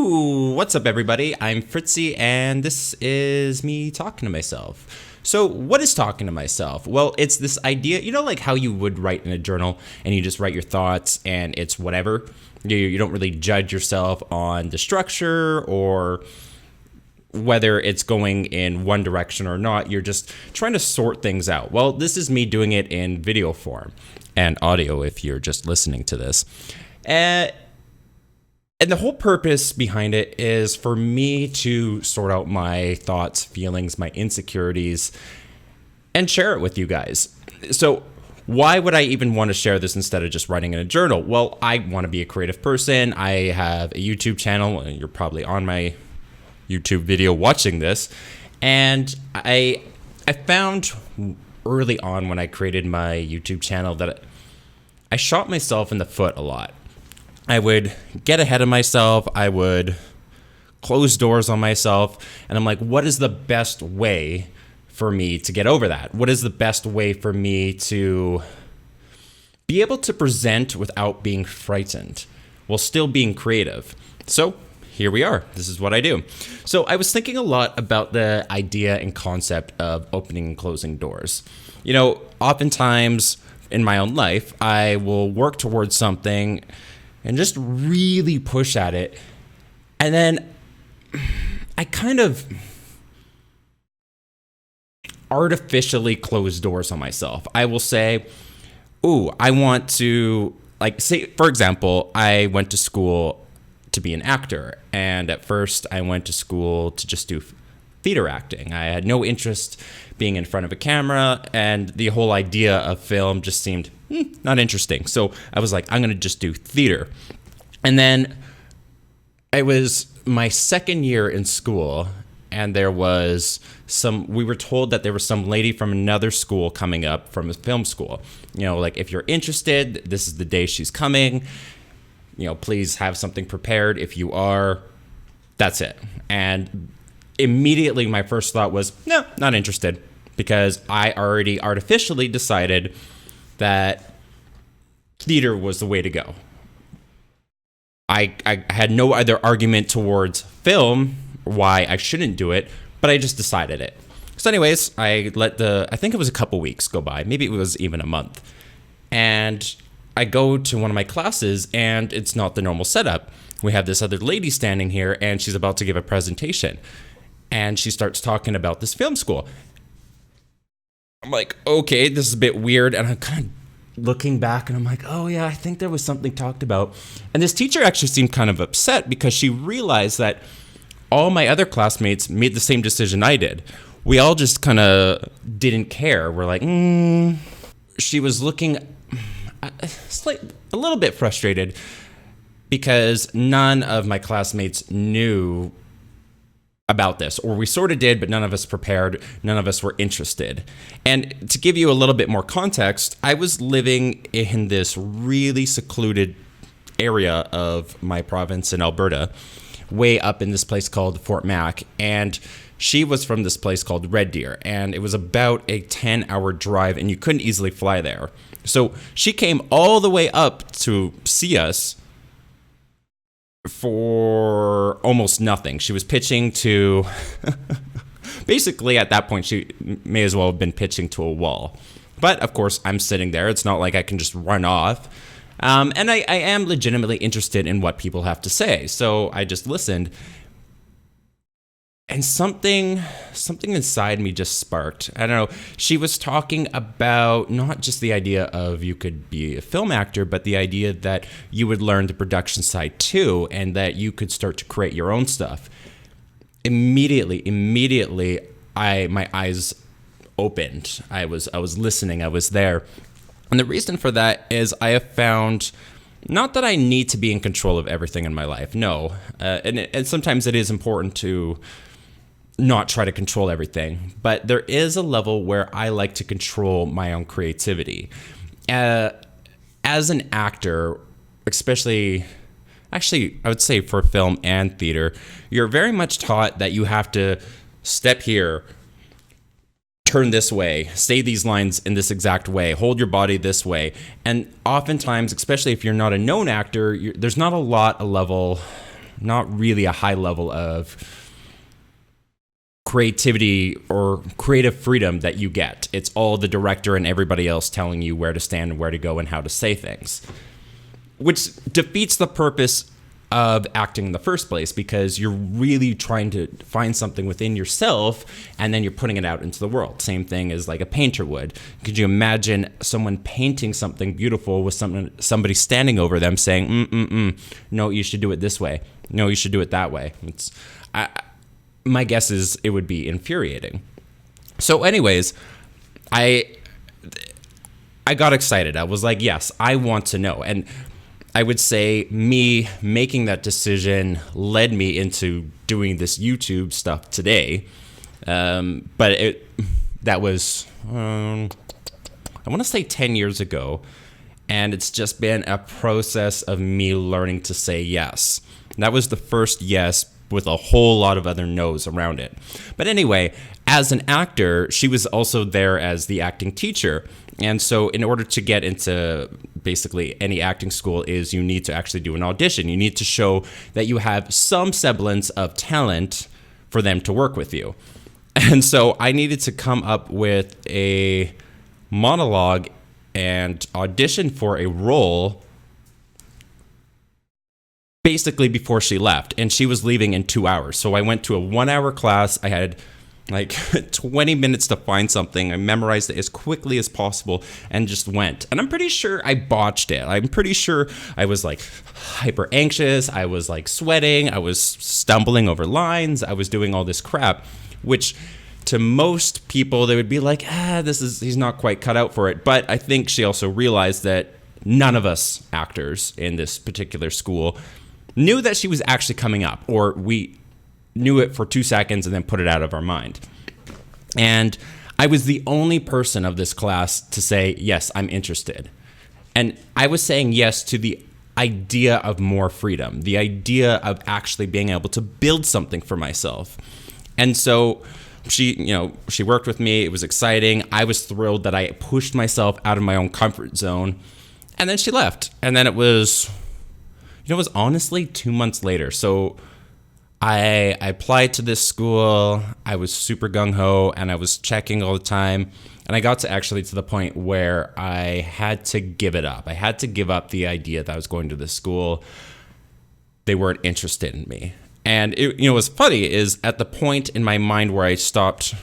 Woo! What's up, everybody? I'm Phritzy, and this is me talking to myself. So, what is talking to myself? Well, it's this idea, like how you would write in a journal, and you just write your thoughts, and it's whatever. You don't really judge yourself on the structure or whether it's going in one direction or not. You're just trying to sort things out. Well, this is me doing it in video form and audio if you're just listening to this. And the whole purpose behind it is for me to sort out my thoughts, feelings, my insecurities, and share it with you guys. So why would I even want to share this instead of just writing in a journal? Well, I want to be a creative person. I have a YouTube channel, and you're probably on my YouTube video watching this. And I found early on when I created my YouTube channel that I shot myself in the foot a lot. I would get ahead of myself. I would close doors on myself. And I'm like, what is the best way for me to get over that? What is the best way for me to be able to present without being frightened while still being creative? So here we are. This is what I do. So I was thinking a lot about the idea and concept of opening and closing doors. Oftentimes in my own life, I will work towards something and just really push at it. And then I kind of artificially close doors on myself. I will say, I want to, say, for example, I went to school to be an actor. And at first I went to school to just do theater acting. I had no interest being in front of a camera, and the whole idea of film just seemed not interesting. So I was like, I'm going to just do theater. And then it was my second year in school, and we were told that there was some lady from another school coming up from a film school. If you're interested, this is the day she's coming. Please have something prepared. If you are, that's it. And immediately my first thought was, no, not interested, because I already artificially decided that theater was the way to go. I had no other argument towards film, why I shouldn't do it, but I just decided it. So anyways, I think it was a couple weeks go by, maybe it was even a month. And I go to one of my classes, and it's not the normal setup. We have this other lady standing here, and she's about to give a presentation. And she starts talking about this film school. I'm like, okay, this is a bit weird. And I'm kind of looking back, and I'm like, oh yeah, I think there was something talked about. And this teacher actually seemed kind of upset because she realized that all my other classmates made the same decision I did. We all just kind of didn't care. We're like, She was looking a little bit frustrated because none of my classmates knew about this, or we sort of did, but none of us prepared, none of us were interested. And to give you a little bit more context, I was living in this really secluded area of my province in Alberta, way up in this place called Fort Mac, and she was from this place called Red Deer, and it was about a 10-hour drive, and you couldn't easily fly there. So she came all the way up to see us for almost nothing. She was pitching to basically at that point she may as well have been pitching to a wall. But of course I'm sitting there. It's not like I can just run off. And I am legitimately interested in what people have to say. So I just listened. And something inside me just sparked. I don't know. She was talking about not just the idea of you could be a film actor, but the idea that you would learn the production side too, and that you could start to create your own stuff. Immediately, my eyes opened. I was listening. I was there. And the reason for that is I have found, not that I need to be in control of everything in my life. No. And sometimes it is important to not try to control everything, but there is a level where I like to control my own creativity. As an actor, actually, I would say for film and theater, you're very much taught that you have to step here, turn this way, say these lines in this exact way, hold your body this way. And oftentimes, especially if you're not a known actor, there's not a lot of level not really a high level of creativity or creative freedom that you get. It's all the director and everybody else telling you where to stand and where to go and how to say things, which defeats the purpose of acting in the first place, because you're really trying to find something within yourself and then you're putting it out into the world. Same thing as like a painter would. Could you imagine someone painting something beautiful with somebody standing over them saying, no, you should do it this way. No, you should do it that way. My guess is it would be infuriating. So anyways, I got excited. I was like, yes, I want to know. And I would say me making that decision led me into doing this YouTube stuff today. But that was, I want to say 10 years ago. And it's just been a process of me learning to say yes. That was the first yes with a whole lot of other no's around it. But anyway, as an actor, she was also there as the acting teacher. And so in order to get into basically any acting school is you need to actually do an audition. You need to show that you have some semblance of talent for them to work with you. And so I needed to come up with a monologue and audition for a role basically before she left. And she was leaving in 2 hours. So I went to a 1 hour class. I had like 20 minutes to find something. I memorized it as quickly as possible and just went. And I'm pretty sure I botched it. I'm pretty sure I was like hyper anxious. I was like sweating. I was stumbling over lines. I was doing all this crap, which to most people, they would be like, he's not quite cut out for it. But I think she also realized that none of us actors in this particular school knew that she was actually coming up, or we knew it for 2 seconds and then put it out of our mind. And I was the only person of this class to say, yes, I'm interested. And I was saying yes to the idea of more freedom, the idea of actually being able to build something for myself. And so she worked with me. It was exciting. I was thrilled that I pushed myself out of my own comfort zone. And then she left. And then it was honestly 2 months later. So I applied to this school. I was super gung-ho and I was checking all the time. And I got to the point where I had to give it up. I had to give up the idea that I was going to this school. They weren't interested in me. And what's funny is at the point in my mind where I stopped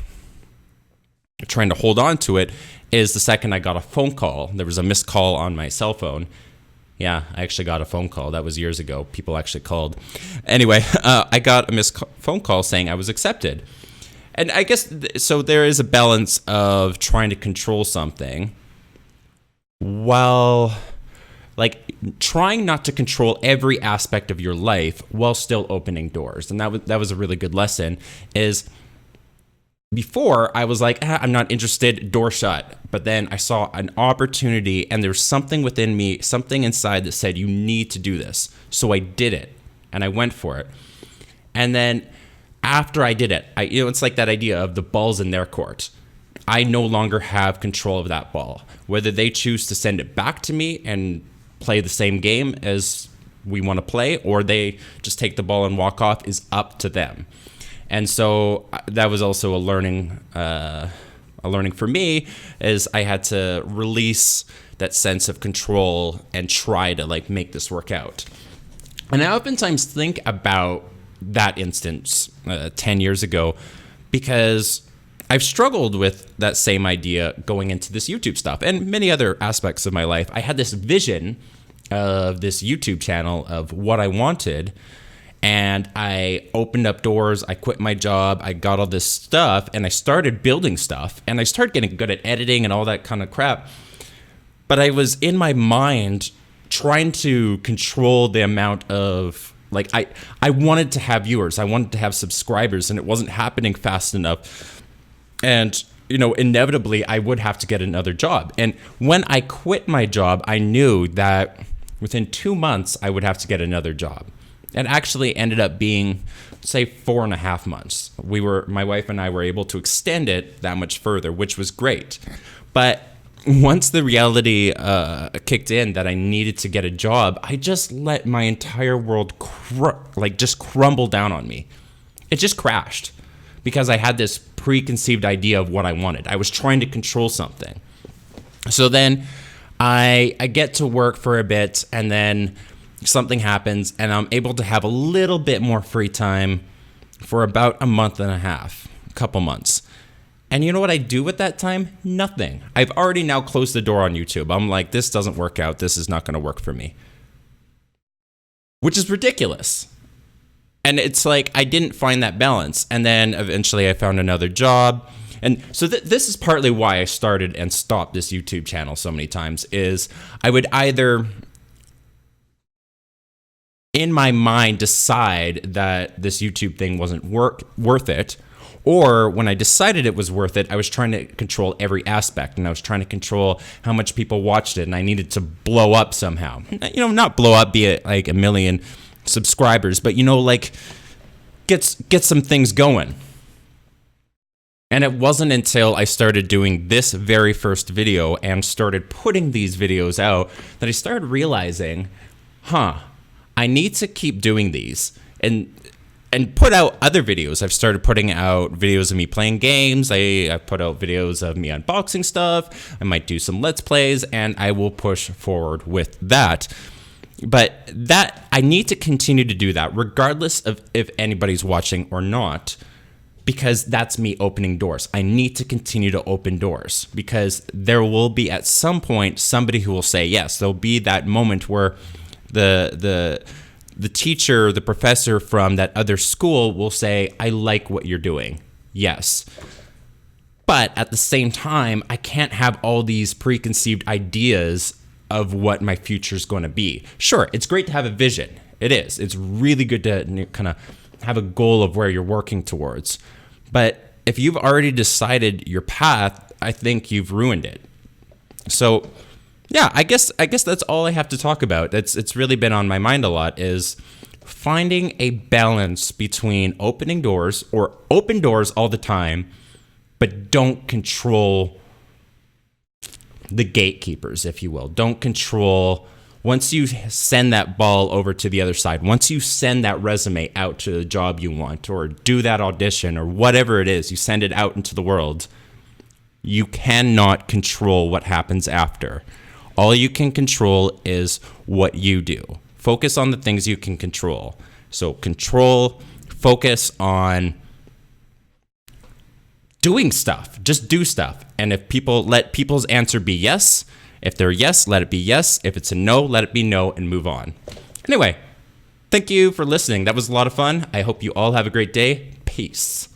trying to hold on to it is the second I got a phone call. There was a missed call on my cell phone. Yeah, I actually got a phone call. That was years ago. People actually called. Anyway, I got a missed phone call saying I was accepted. And I guess, so there is a balance of trying to control something while, trying not to control every aspect of your life while still opening doors. And that was a really good lesson, is before I was like, I'm not interested, door shut. But then I saw an opportunity and there's something within me, something inside that said, you need to do this. So I did it and I went for it. And then after I did it, it's like that idea of the ball's in their court. I no longer have control of that ball. Whether they choose to send it back to me and play the same game as we want to play, or they just take the ball and walk off, is up to them. And so that was also a learning for me, is I had to release that sense of control and try to make this work out. And I oftentimes think about that instance 10 years ago, because I've struggled with that same idea going into this YouTube stuff and many other aspects of my life. I had this vision of this YouTube channel of what I wanted, and I opened up doors. I quit my job. I got all this stuff and I started building stuff, and I started getting good at editing and all that kind of crap. But I was in my mind trying to control the amount of, I wanted to have viewers. I wanted to have subscribers, and it wasn't happening fast enough. And, inevitably I would have to get another job. And when I quit my job, I knew that within 2 months I would have to get another job. It actually ended up being, say, 4.5 months. My wife and I were able to extend it that much further, which was great. But once the reality kicked in that I needed to get a job, I just let my entire world just crumble down on me. It just crashed because I had this preconceived idea of what I wanted. I was trying to control something. So then I get to work for a bit, and then something happens, and I'm able to have a little bit more free time for about a month and a half, a couple months. And you know what I do with that time? Nothing. I've already now closed the door on YouTube. I'm like, this doesn't work out. This is not going to work for me. Which is ridiculous. And it's like, I didn't find that balance. And then eventually I found another job. And so this is partly why I started and stopped this YouTube channel so many times, is I would either, in my mind, decide that this YouTube thing wasn't worth it, or when I decided it was worth it, I was trying to control every aspect, and I was trying to control how much people watched it, and I needed to blow up somehow. You know, not blow up, be it like 1 million subscribers, but, you know, like get some things going. And it wasn't until I started doing this very first video and started putting these videos out that I started realizing, I need to keep doing these and put out other videos. I've started putting out videos of me playing games. I put out videos of me unboxing stuff. I might do some Let's Plays, and I will push forward with that. But that I need to continue to do that regardless of if anybody's watching or not, because that's me opening doors. I need to continue to open doors because there will be at some point somebody who will say yes. There'll be that moment where the teacher, the professor from that other school will say, I like what you're doing. Yes. But at the same time, I can't have all these preconceived ideas of what my future is going to be. Sure, it's great to have a vision. It is. It's really good to kind of have a goal of where you're working towards. But if you've already decided your path, I think you've ruined it. So, yeah, I guess that's all I have to talk about. It's really been on my mind a lot, is finding a balance between opening doors, or open doors all the time, but don't control the gatekeepers, if you will. Don't control. Once you send that ball over to the other side, once you send that resume out to the job you want, or do that audition, or whatever it is, you send it out into the world, you cannot control what happens after. All you can control is what you do. Focus on the things you can control. So focus on doing stuff. Just do stuff. And if let people's answer be yes. If they're yes, let it be yes. If it's a no, let it be no, and move on. Anyway, thank you for listening. That was a lot of fun. I hope you all have a great day. Peace.